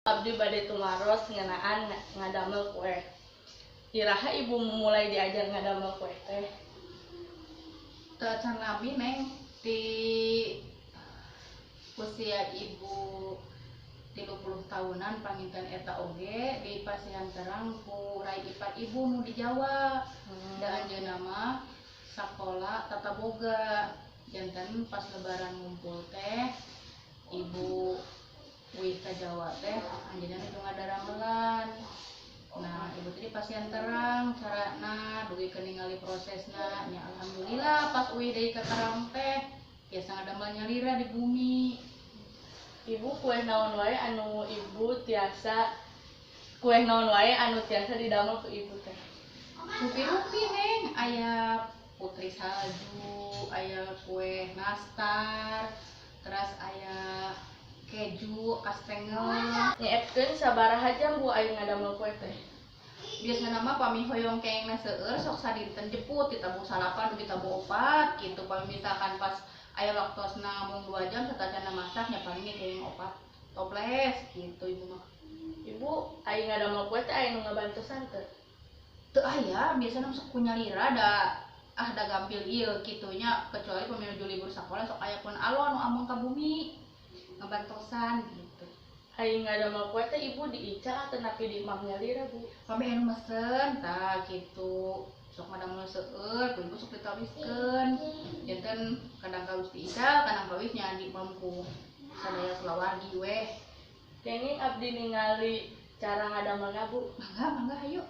Abdi bade tumaros ngeunaan ngadamel kue. Iraha ibu mulai diajar ngadamel kue teh? Teu can nabi neng di usia ibu 30 tahunan panginten eta oge di pasihan terang ku rai ipar ibu nu di Jawa. Da anjeunna mah sakola tata boga. Janten pas lebaran ngumpul teh ibu wih ka Jawa teh anjeunna itu ngadaramelan. Nah, ibu tadi pasihan terang carana dugi ningali prosesna nya alhamdulillah pas uih deui ka terang teh biasa ngadamel nyalira di bumi. Ibu kue naon wae anu ibu tiasa kue naon wae anu tiasa didamel ku ibu teh? Rupi-rupi neng, aya putri salju, aya kue nastar, terus aya keju, kastengel. Nyeepkeun sabaraha jam Bu aya ngadamel kue teh? Biasana mah pami hoyong kengna seueur sok sadinten jeput di tabung 8 dugi tabung 4 gitu. Pami misalkan pas aya waktosna mung 2 jam satacana masaknya paling kenging 4 toples gitu ibu mah. Ibu aya ngadamel kue teh aya nu ngabantosan teu? Teu aya, biasana sok kunyalira da da gampil ieu kitu nya kecuali pami nuju libur sakola sok aya pun alo anu amun ka bumi ngabantosan gitu. Aya ngadamel kue teh ibu diical atau napi di imah nyalira Bu? Pami anu mesen tah gitu. Sok ngadamel seueur, ku ibu sok ditawiskeun. Janten kadang kawis diical, kadang kawis nya di mampu sadaya kulawargi weh. Kenging abdi ningali cara ngadamelna Bu. Mangga, mangga hayu.